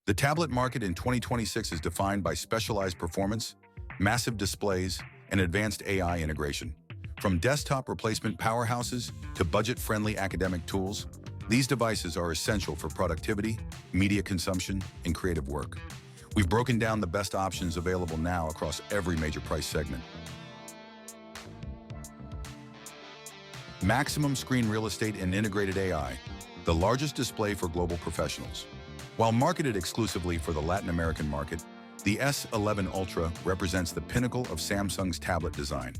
The tablet market in 2026 is defined by specialized performance, massive displays, and advanced AI integration. From desktop replacement powerhouses to budget-friendly academic tools, these devices are essential for productivity, media consumption, and creative work. We've broken down the best options available now across every major price segment. Maximum screen real estate and integrated AI, the largest display for global professionals. While marketed exclusively for the Latin American market, the S11 Ultra represents the pinnacle of Samsung's tablet design.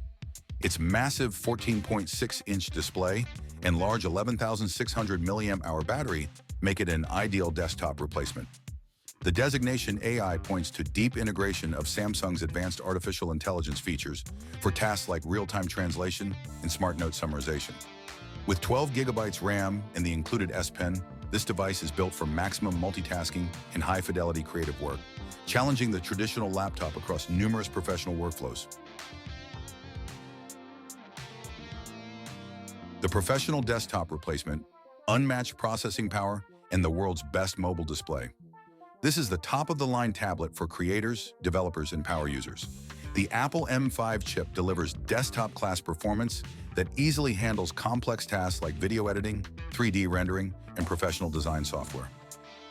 Its massive 14.6-inch display and large 11,600 mAh battery make it an ideal desktop replacement. The designation AI points to deep integration of Samsung's advanced artificial intelligence features for tasks like real-time translation and smart note summarization. With 12 GB RAM and the included S Pen, this device is built for maximum multitasking and high-fidelity creative work, challenging the traditional laptop across numerous professional workflows. The professional desktop replacement, unmatched processing power, and the world's best mobile display. This is the top-of-the-line tablet for creators, developers, and power users. The Apple M5 chip delivers desktop-class performance that easily handles complex tasks like video editing, 3D rendering, and professional design software.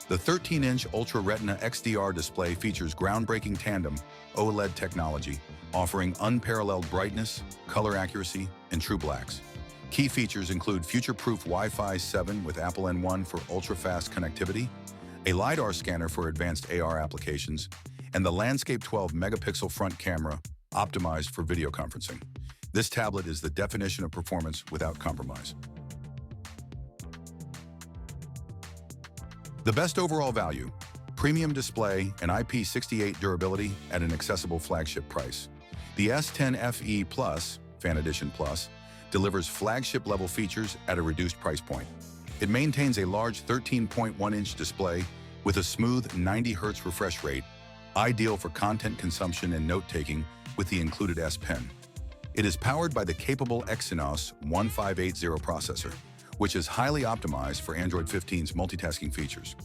The 13-inch Ultra Retina XDR display features groundbreaking tandem OLED technology, offering unparalleled brightness, color accuracy, and true blacks. Key features include future-proof Wi-Fi 7 with Apple N1 for ultra-fast connectivity, a LiDAR scanner for advanced AR applications, and the Landscape 12-megapixel front camera optimized for video conferencing. This tablet is the definition of performance without compromise. The best overall value, premium display, and IP68 durability at an accessible flagship price. The S10 FE Plus, Fan Edition Plus, delivers flagship-level features at a reduced price point. It maintains a large 13.1-inch display with a smooth 90 Hz refresh rate, ideal for content consumption and note-taking with the included S Pen. It is powered by the capable Exynos 1580 processor, which is highly optimized for Android 15's multitasking features.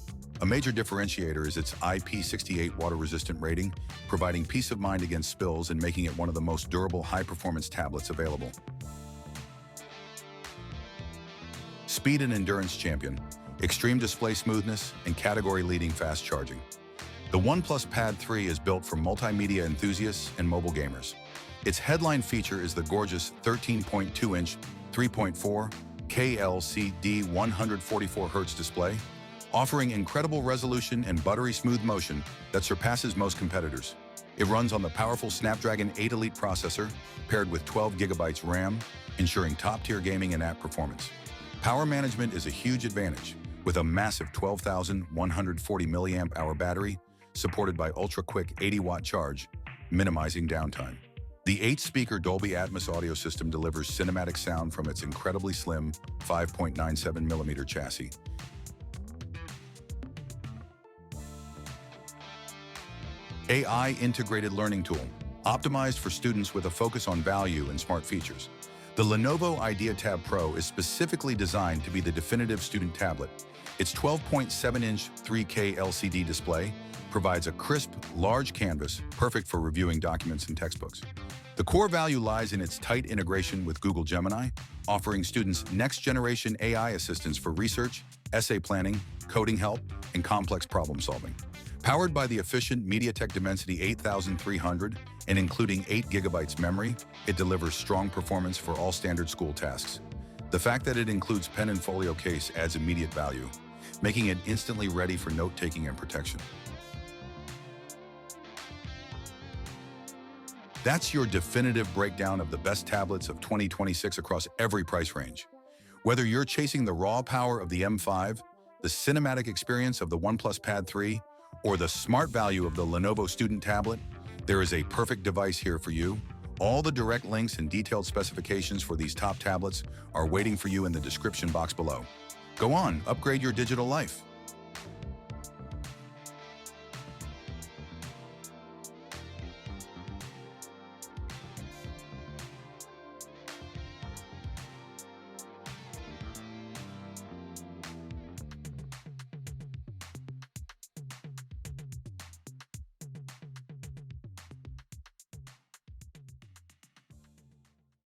A major differentiator is its IP68 water-resistant rating, providing peace of mind against spills and making it one of the most durable high-performance tablets available. Speed and endurance champion, extreme display smoothness, and category-leading fast charging. The OnePlus Pad 3 is built for multimedia enthusiasts and mobile gamers. Its headline feature is the gorgeous 13.2-inch, 3.4 KLCD 144 Hz display, offering incredible resolution and buttery smooth motion that surpasses most competitors. It runs on the powerful Snapdragon 8 Elite processor, paired with 12 GB RAM, ensuring top-tier gaming and app performance. Power management is a huge advantage, with a massive 12,140 mAh battery supported by ultra-quick 80-watt charge, minimizing downtime. The 8-speaker Dolby Atmos audio system delivers cinematic sound from its incredibly slim 5.97mm chassis. AI integrated learning tool, optimized for students with a focus on value and smart features. The Lenovo Idea Tab Pro is specifically designed to be the definitive student tablet. Its 12.7-inch 3K LCD display provides a crisp, large canvas, perfect for reviewing documents and textbooks. The core value lies in its tight integration with Google Gemini, offering students next-generation AI assistance for research, essay planning, coding help, and complex problem-solving. Powered by the efficient MediaTek Dimensity 8300 and including 8 GB memory, it delivers strong performance for all standard school tasks. The fact that it includes pen and folio case adds immediate value, making it instantly ready for note-taking and protection. That's your definitive breakdown of the best tablets of 2026 across every price range. Whether you're chasing the raw power of the M5, the cinematic experience of the OnePlus Pad 3, or the smart value of the Lenovo Student Tablet, there is a perfect device here for you. All the direct links and detailed specifications for these top tablets are waiting for you in the description box below. Go on, upgrade your digital life.